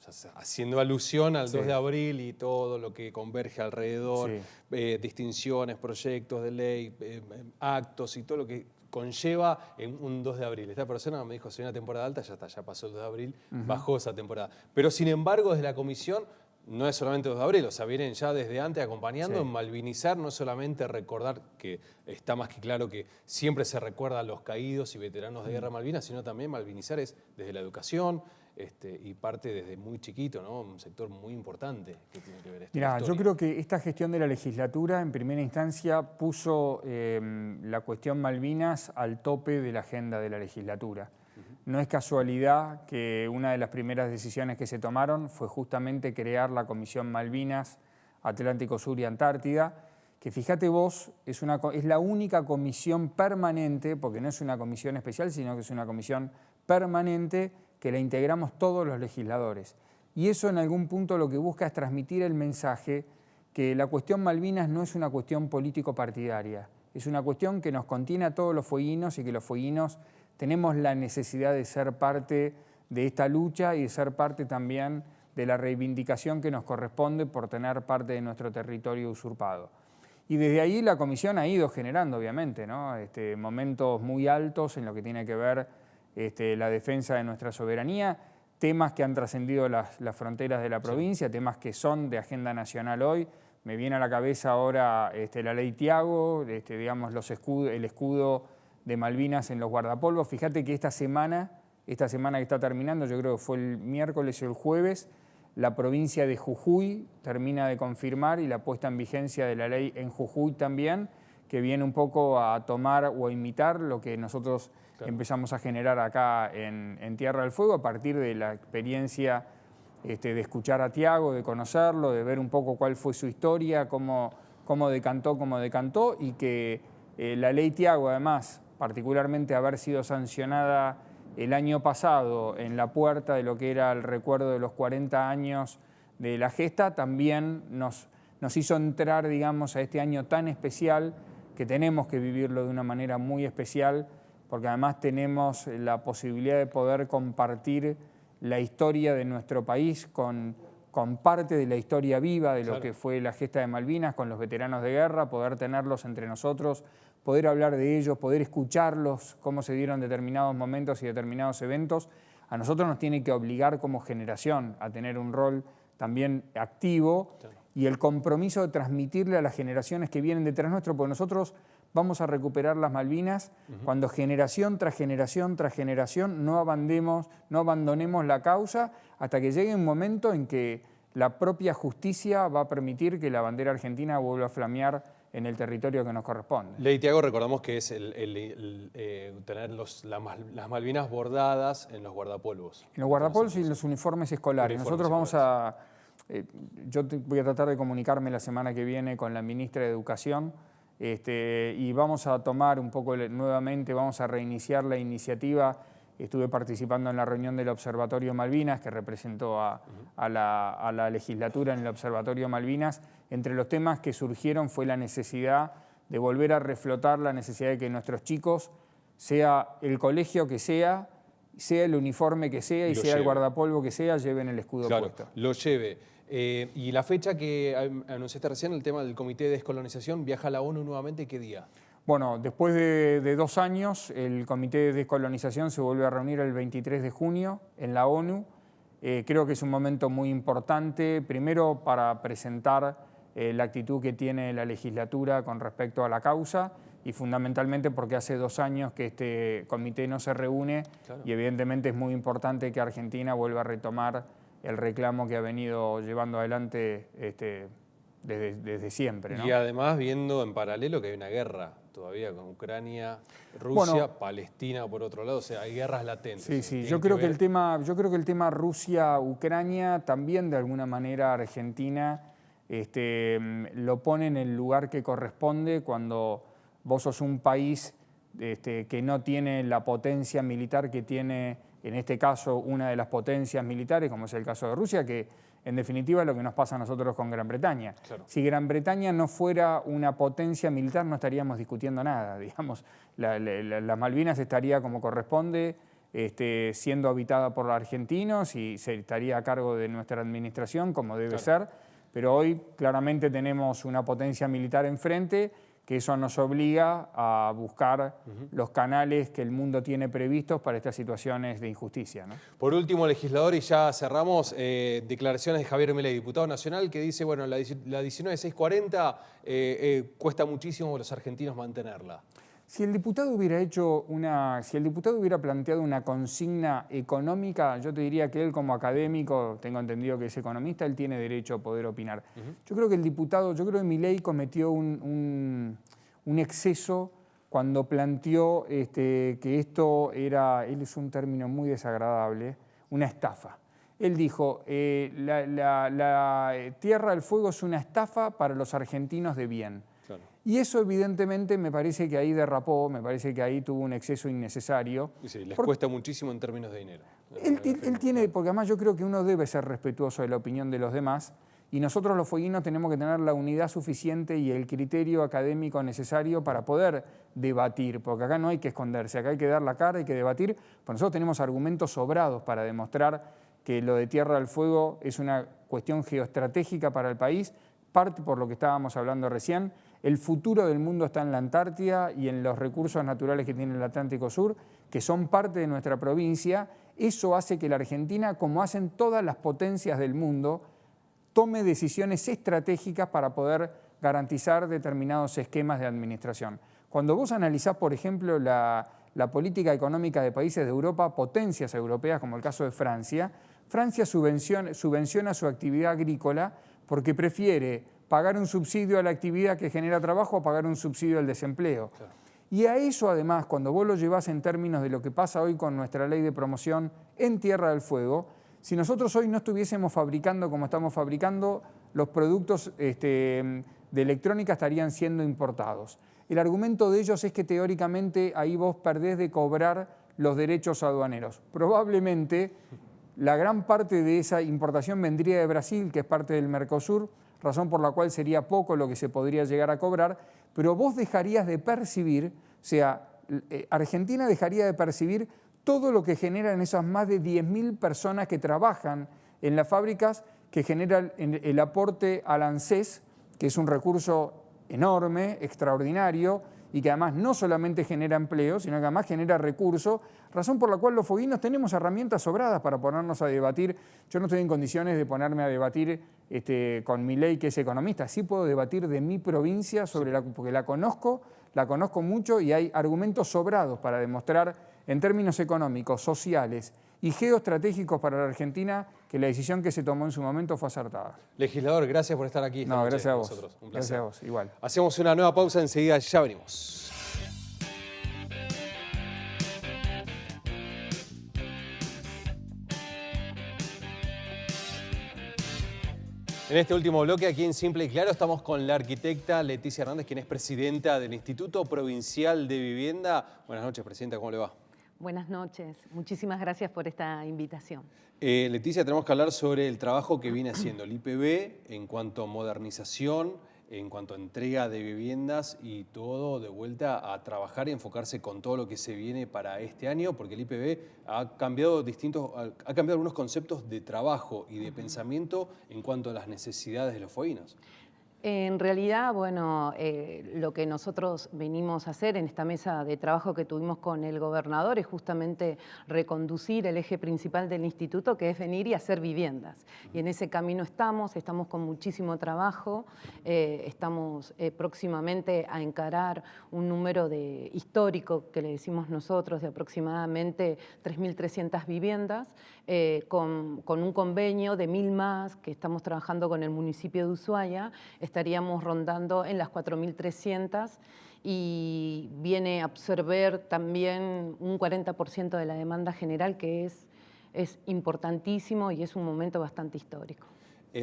O sea, haciendo alusión al 2 de abril y todo lo que converge alrededor, distinciones, proyectos de ley, actos y todo lo que conlleva en un 2 de abril. Esta persona me dijo, si hay una temporada alta, ya está, ya pasó el 2 de abril, bajó esa temporada. Pero sin embargo, desde la comisión no es solamente 2 de abril, o sea, vienen ya desde antes acompañando. Sí. En malvinizar no es solamente recordar, que está más que claro que siempre se recuerda a los caídos y veteranos de guerra Malvinas, sino también malvinizar es desde la educación y parte desde muy chiquito, ¿no? Un sector muy importante que tiene que ver esto. Mirá, yo creo que esta gestión de la legislatura en primera instancia puso la cuestión Malvinas al tope de la agenda de la legislatura. No es casualidad que una de las primeras decisiones que se tomaron fue justamente crear la Comisión Malvinas, Atlántico Sur y Antártida, que fíjate vos, es la única comisión permanente, porque no es una comisión especial, sino que es una comisión permanente que la integramos todos los legisladores. Y eso en algún punto lo que busca es transmitir el mensaje que la cuestión Malvinas no es una cuestión político-partidaria, es una cuestión que nos contiene a todos los fueguinos y que los fueguinos tenemos la necesidad de ser parte de esta lucha y de ser parte también de la reivindicación que nos corresponde por tener parte de nuestro territorio usurpado. Y desde ahí la comisión ha ido generando, obviamente, ¿no? Momentos muy altos en lo que tiene que ver la defensa de nuestra soberanía, temas que han trascendido las fronteras de la provincia, temas que son de agenda nacional hoy. Me viene a la cabeza ahora la ley Thiago, digamos, el escudo de Malvinas en los guardapolvos. Fíjate que esta semana que está terminando, yo creo que fue el miércoles o el jueves, la provincia de Jujuy termina de confirmar y la puesta en vigencia de la ley en Jujuy también, que viene un poco a tomar o a imitar lo que nosotros empezamos a generar acá en Tierra del Fuego a partir de la experiencia de escuchar a Thiago, de conocerlo, de ver un poco cuál fue su historia, cómo decantó, y que la ley Thiago, además, particularmente haber sido sancionada el año pasado en la puerta de lo que era el recuerdo de los 40 años de la gesta, también nos hizo entrar, digamos, a este año tan especial que tenemos que vivirlo de una manera muy especial, porque además tenemos la posibilidad de poder compartir la historia de nuestro país con parte de la historia viva de lo que fue la gesta de Malvinas, con los veteranos de guerra, poder tenerlos entre nosotros, poder hablar de ellos, poder escucharlos, cómo se dieron determinados momentos y determinados eventos. A nosotros nos tiene que obligar como generación a tener un rol también activo y el compromiso de transmitirle a las generaciones que vienen detrás nuestro, porque nosotros vamos a recuperar las Malvinas cuando generación tras generación tras generación no abandonemos la causa hasta que llegue un momento en que la propia justicia va a permitir que la bandera argentina vuelva a flamear en el territorio que nos corresponde. Ley Thiago, recordamos que es tener las Malvinas bordadas en los guardapolvos. En los guardapolvos y en los uniformes escolares. Nosotros vamos a... yo voy a tratar de comunicarme la semana que viene con la ministra de Educación y vamos a tomar un poco nuevamente, vamos a reiniciar la iniciativa. Estuve participando en la reunión del Observatorio Malvinas, que representó a la legislatura en el Observatorio Malvinas. Entre los temas que surgieron fue la necesidad de volver a reflotar la necesidad de que nuestros chicos, sea el colegio que sea el uniforme que sea y sea el guardapolvo que sea, lleven el escudo puesto. Lo lleve. Y la fecha que anunciaste recién, el tema del Comité de Descolonización, ¿viaja a la ONU nuevamente? ¿Qué día? Bueno, después de 2 años, el Comité de Descolonización se vuelve a reunir el 23 de junio en la ONU. Creo que es un momento muy importante, primero para presentar la actitud que tiene la legislatura con respecto a la causa y fundamentalmente porque hace 2 años que este comité no se reúne y evidentemente es muy importante que Argentina vuelva a retomar el reclamo que ha venido llevando adelante desde siempre, ¿no? Y además viendo en paralelo que hay una guerra todavía con Ucrania, Rusia, Palestina por otro lado, o sea, hay guerras latentes. Sí, yo creo que el tema Rusia-Ucrania también de alguna manera Argentina lo pone en el lugar que corresponde cuando vos sos un país que no tiene la potencia militar que tiene, en este caso, una de las potencias militares, como es el caso de Rusia, que en definitiva es lo que nos pasa a nosotros con Gran Bretaña. Claro. Si Gran Bretaña no fuera una potencia militar, no estaríamos discutiendo nada, digamos. Las Malvinas estaría como corresponde, siendo habitada por los argentinos y se estaría a cargo de nuestra administración, como debe ser, pero hoy claramente tenemos una potencia militar enfrente que eso nos obliga a buscar los canales que el mundo tiene previstos para estas situaciones de injusticia, ¿no? Por último, legislador, y ya cerramos, declaraciones de Javier Milei, diputado nacional, que dice, bueno, la 19640 cuesta muchísimo a los argentinos mantenerla. Si el diputado hubiera planteado una consigna económica, yo te diría que él como académico, tengo entendido que es economista, él tiene derecho a poder opinar. Yo creo que que Milei cometió un exceso cuando planteó que esto era, él es un término muy desagradable, una estafa. Él dijo, la Tierra del Fuego es una estafa para los argentinos de bien. Claro. Y eso evidentemente me parece que ahí derrapó, me parece que ahí tuvo un exceso innecesario. Y sí, les cuesta muchísimo en términos de dinero. Él tiene, porque además yo creo que uno debe ser respetuoso de la opinión de los demás y nosotros los fueguinos tenemos que tener la unidad suficiente y el criterio académico necesario para poder debatir, porque acá no hay que esconderse, acá hay que dar la cara, hay que debatir, porque nosotros tenemos argumentos sobrados para demostrar que lo de Tierra del Fuego es una cuestión geoestratégica para el país, parte por lo que estábamos hablando recién. El futuro del mundo está en la Antártida y en los recursos naturales que tiene el Atlántico Sur, que son parte de nuestra provincia. Eso hace que la Argentina, como hacen todas las potencias del mundo, tome decisiones estratégicas para poder garantizar determinados esquemas de administración. Cuando vos analizás, por ejemplo, la política económica de países de Europa, potencias europeas, como el caso de Francia, Francia subvenciona su actividad agrícola porque prefiere pagar un subsidio a la actividad que genera trabajo a pagar un subsidio al desempleo. Claro. Y a eso además, cuando vos lo llevás en términos de lo que pasa hoy con nuestra ley de promoción en Tierra del Fuego, si nosotros hoy no estuviésemos fabricando como estamos fabricando, los productos de electrónica estarían siendo importados. El argumento de ellos es que teóricamente ahí vos perdés de cobrar los derechos aduaneros. Probablemente la gran parte de esa importación vendría de Brasil, que es parte del Mercosur, razón por la cual sería poco lo que se podría llegar a cobrar, pero vos dejarías de percibir, o sea, Argentina dejaría de percibir todo lo que generan esas más de 10.000 personas que trabajan en las fábricas, que generan el aporte al ANSES, que es un recurso enorme, extraordinario, y que además no solamente genera empleo, sino que además genera recursos, razón por la cual los fueguinos tenemos herramientas sobradas para ponernos a debatir. Yo no estoy en condiciones de ponerme a debatir con Milei, que es economista. Sí puedo debatir de mi provincia, porque la conozco mucho y hay argumentos sobrados para demostrar en términos económicos, sociales y geoestratégicos para la Argentina que la decisión que se tomó en su momento fue acertada. Legislador, gracias por estar aquí. No, gracias a vos. Nosotros. Un placer. Gracias a vos, igual. Hacemos una nueva pausa, enseguida ya venimos. En este último bloque, aquí en Simple y Claro, estamos con la arquitecta Leticia Hernández, quien es presidenta del Instituto Provincial de Vivienda. Buenas noches, presidenta, ¿cómo le va? Buenas noches, muchísimas gracias por esta invitación. Leticia, tenemos que hablar sobre el trabajo que viene haciendo el IPB en cuanto a modernización, en cuanto a entrega de viviendas y todo de vuelta a trabajar y enfocarse con todo lo que se viene para este año, porque el IPB ha cambiado algunos conceptos de trabajo y de pensamiento en cuanto a las necesidades de los fueguinos. En realidad, bueno, lo que nosotros venimos a hacer en esta mesa de trabajo que tuvimos con el gobernador es justamente reconducir el eje principal del instituto, que es venir y hacer viviendas. Y en ese camino estamos con muchísimo trabajo, estamos próximamente a encarar un número histórico, que le decimos nosotros, de aproximadamente 3.300 viviendas, con un convenio de 1.000 más que estamos trabajando con el municipio de Ushuaia. Estaríamos rondando en las 4.300 y viene a absorber también un 40% de la demanda general, que es importantísimo y es un momento bastante histórico.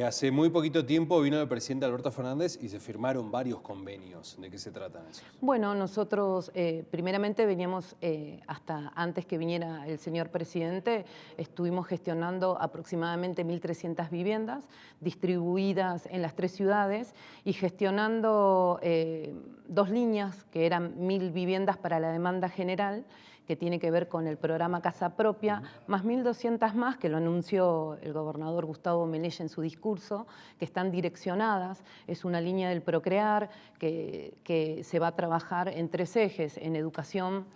Hace muy poquito tiempo vino el presidente Alberto Fernández y se firmaron varios convenios. ¿De qué se tratan esos? Bueno, nosotros primeramente veníamos, hasta antes que viniera el señor presidente, estuvimos gestionando aproximadamente 1.300 viviendas distribuidas en las 3 ciudades y gestionando 2 líneas que eran 1.000 viviendas para la demanda general, que tiene que ver con el programa Casa Propia, más 1.200 más que lo anunció el gobernador Gustavo Melella en su discurso, que están direccionadas. Es una línea del Procrear que se va a trabajar en 3 ejes, en educación,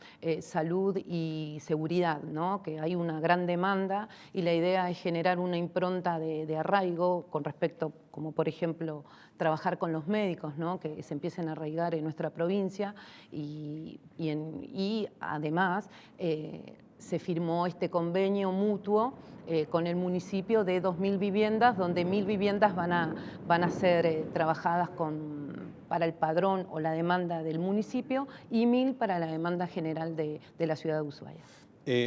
salud y seguridad, ¿no? Que hay una gran demanda y la idea es generar una impronta de arraigo con respecto, como por ejemplo, trabajar con los médicos, ¿no? Que se empiecen a arraigar en nuestra provincia y además se firmó este convenio mutuo con el municipio de 2.000 viviendas, donde 1.000 viviendas van a ser trabajadas para el padrón o la demanda del municipio y 1.000 para la demanda general de la ciudad de Ushuaia.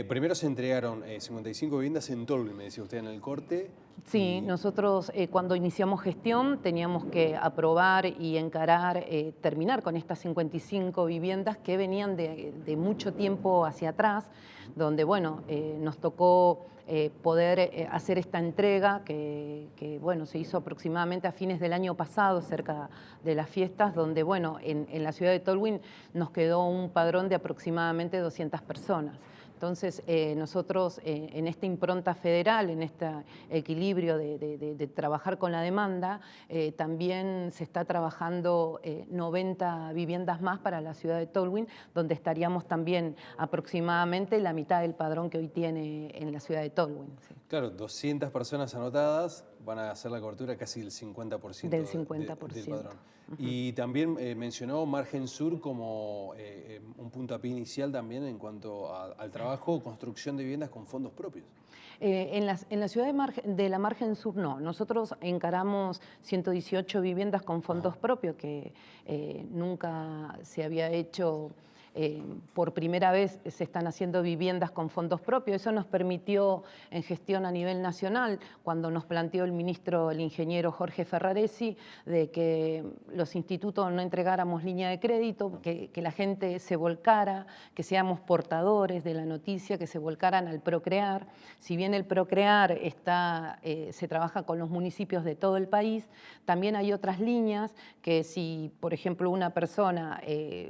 Primero se entregaron 55 viviendas en Tolwyn, me decía usted en el corte. Sí, nosotros cuando iniciamos gestión teníamos que aprobar y encarar, terminar con estas 55 viviendas que venían de mucho tiempo hacia atrás, donde bueno, nos tocó poder hacer esta entrega que bueno, se hizo aproximadamente a fines del año pasado, cerca de las fiestas, donde bueno, en la ciudad de Tolwyn nos quedó un padrón de aproximadamente 200 personas. Entonces, nosotros en esta impronta federal, en este equilibrio de trabajar con la demanda, también se está trabajando 90 viviendas más para la ciudad de Tolwyn, donde estaríamos también aproximadamente la mitad del padrón que hoy tiene en la ciudad de Tolwyn. Sí. Claro, 200 personas anotadas van a hacer la cobertura casi del 50%, del 50%. Del padrón. Y también mencionó Margen Sur como un puntapié inicial también en cuanto al trabajo o construcción de viviendas con fondos propios. En la ciudad de la Margen Sur no, nosotros encaramos 118 viviendas con fondos propios que nunca se había hecho. Por primera vez se están haciendo viviendas con fondos propios. Eso nos permitió en gestión a nivel nacional, cuando nos planteó el ministro, el ingeniero Jorge Ferraresi, de que los institutos no entregáramos línea de crédito, que la gente se volcara, que seamos portadores de la noticia, que se volcaran al Procrear. Si bien el Procrear se trabaja con los municipios de todo el país, también hay otras líneas que si, por ejemplo, una persona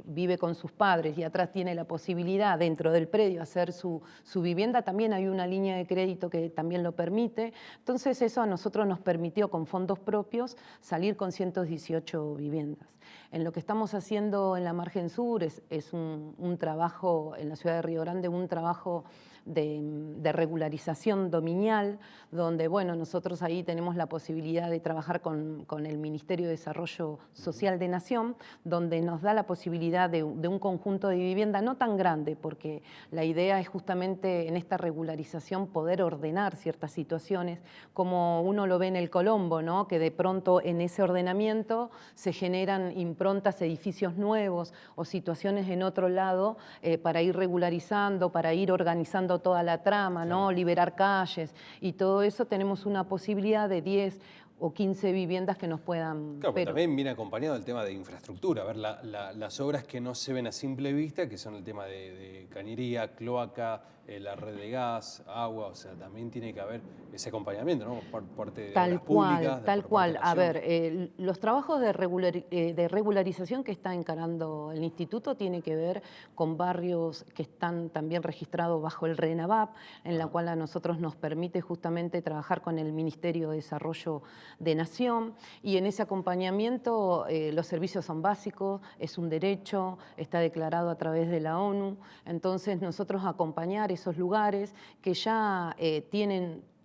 vive con sus padres y atrás tiene la posibilidad dentro del predio hacer su vivienda, también hay una línea de crédito que también lo permite. Entonces eso a nosotros nos permitió con fondos propios salir con 118 viviendas. En lo que estamos haciendo en la Margen Sur es un trabajo, en la ciudad de Río Grande, un trabajo de regularización dominial, donde bueno, nosotros ahí tenemos la posibilidad de trabajar con el Ministerio de Desarrollo Social de Nación, donde nos da la posibilidad de un conjunto de vivienda no tan grande, porque la idea es justamente en esta regularización poder ordenar ciertas situaciones, como uno lo ve en el Colombo, ¿no? Que de pronto en ese ordenamiento se generan improntas, edificios nuevos o situaciones en otro lado para ir regularizando, para ir organizando toda la trama, ¿no? Liberar calles y todo eso. Tenemos una posibilidad de 10 o 15 viviendas que nos puedan... Claro, pero también viene acompañado el tema de infraestructura, a ver, las obras que no se ven a simple vista, que son el tema de cañería, cloaca, la red de gas, agua, o sea, también tiene que haber ese acompañamiento, ¿no? Por parte de obras públicas. Tal cual. A ver, los trabajos de regularización que está encarando el instituto tiene que ver con barrios que están también registrados bajo el RENAVAP, en la cual a nosotros nos permite justamente trabajar con el Ministerio de Desarrollo de Nación, y en ese acompañamiento los servicios son básicos, es un derecho, está declarado a través de la ONU. Entonces nosotros acompañar esos lugares que ya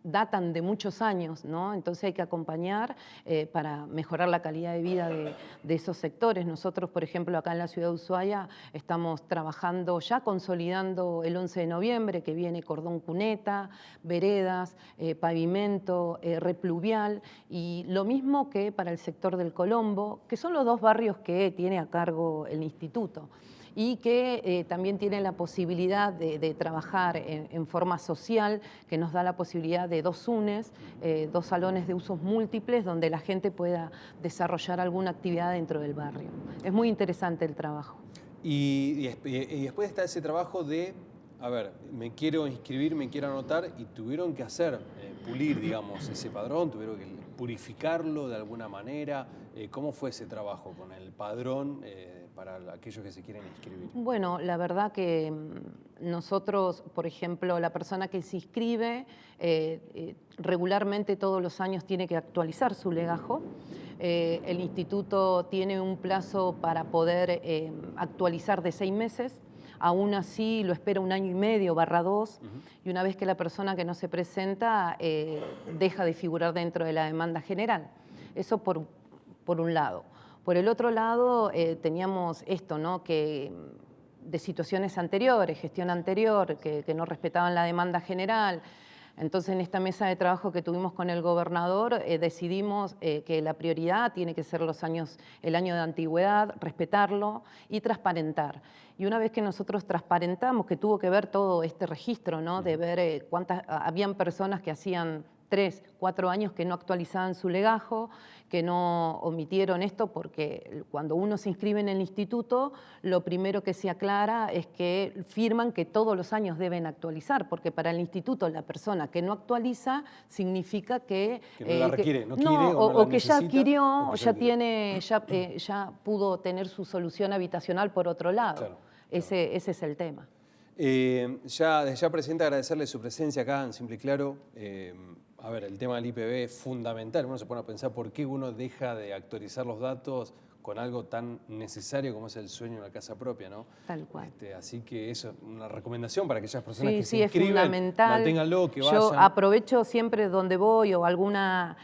datan de muchos años, ¿no? Entonces hay que acompañar para mejorar la calidad de vida de esos sectores. Nosotros, por ejemplo, acá en la ciudad de Ushuaia estamos trabajando, ya consolidando el 11 de noviembre, que viene cordón cuneta, veredas, pavimento, repluvial, y lo mismo que para el sector del Colombo, que son los 2 barrios que tiene a cargo el instituto, y que también tiene la posibilidad de trabajar en forma social, que nos da la posibilidad de 2 SUNES, 2 salones de usos múltiples, donde la gente pueda desarrollar alguna actividad dentro del barrio. Es muy interesante el trabajo. Y después está ese trabajo de, a ver, me quiero inscribir, me quiero anotar, y tuvieron que pulir, digamos, ese padrón, tuvieron que purificarlo de alguna manera. ¿Cómo fue ese trabajo con el padrón para aquellos que se quieren inscribir? Bueno, la verdad que nosotros, por ejemplo, la persona que se inscribe regularmente todos los años tiene que actualizar su legajo. El instituto tiene un plazo para poder actualizar de 6 meses. Aún así lo espera 1 año y medio /2, y una vez que la persona que no se presenta deja de figurar dentro de la demanda general. Eso por un lado. Por el otro lado teníamos esto, ¿no? Que de situaciones anteriores, gestión anterior, que no respetaban la demanda general. Entonces, en esta mesa de trabajo que tuvimos con el gobernador, decidimos que la prioridad tiene que ser el año de antigüedad, respetarlo y transparentar. Y una vez que nosotros transparentamos, que tuvo que ver todo este registro, ¿no? De ver habían personas que hacían 3, 4 años que no actualizaban su legajo, que no omitieron esto, porque cuando uno se inscribe en el instituto, lo primero que se aclara es que firman que todos los años deben actualizar, porque para el instituto la persona que no actualiza significa que no la requiere, no quiere o que ya adquirió, o ya pudo tener su solución habitacional por otro lado. Claro, ese es el tema. Desde ya, Presidenta, agradecerle su presencia acá en Simple y Claro. A ver, el tema del IPB es fundamental. Uno se pone a pensar por qué uno deja de actualizar los datos con algo tan necesario como es el sueño de una casa propia, ¿no? Tal cual. Así que eso es una recomendación para aquellas personas que se es inscriben, fundamental. Manténganlo, que vayan. Yo aprovecho siempre donde voy o alguna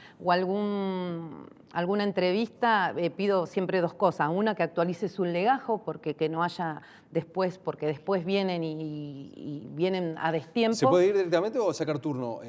entrevista, pido siempre 2 cosas. Una, que actualice su legajo, porque que no haya después, porque después vienen y vienen a destiempo. ¿Se puede ir directamente o sacar turno?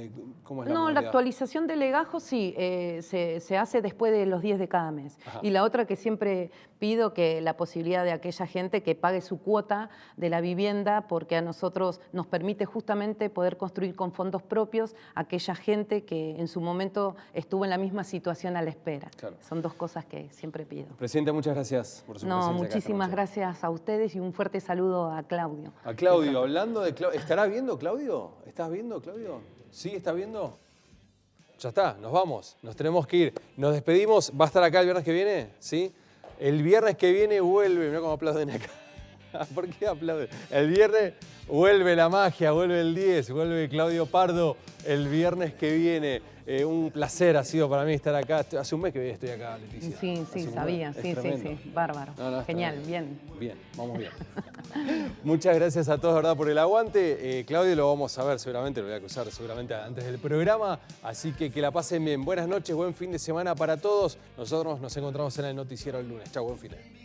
¿Cómo es la modalidad? La actualización del legajo sí, se hace después de los 10 de cada mes. Ajá. Y la otra que siempre pido, que la posibilidad de aquella gente que pague su cuota de la vivienda, porque a nosotros nos permite justamente poder construir con fondos propios aquella gente que en su momento estuvo en la misma situación a la espera. Claro. Son 2 cosas que siempre pido. Presidenta, muchas gracias por su presencia. Muchísimas gracias a ustedes y un fuerte saludo a Claudio. A Claudio, hablando de Claudio. ¿Estará viendo, Claudio? ¿Estás viendo, Claudio? ¿Sí está viendo? Ya está, nos vamos, nos tenemos que ir. Nos despedimos, ¿va a estar acá el viernes que viene? ¿Sí? El viernes que viene vuelve, mirá cómo aplauden acá. ¿Por qué aplauden? El viernes vuelve la magia, vuelve el 10, vuelve Claudio Pardo el viernes que viene. Un placer ha sido para mí estar acá. Hace un mes que estoy acá, Leticia. Sí, sabía. Sí, bárbaro. Genial, bien. Bien, vamos bien. Muchas gracias a todos, ¿verdad?, por el aguante. Claudio lo vamos a ver seguramente, lo voy a acusar seguramente antes del programa. Así que la pasen bien. Buenas noches, buen fin de semana para todos. Nosotros nos encontramos en el noticiero el lunes. Chau, buen fin de semana.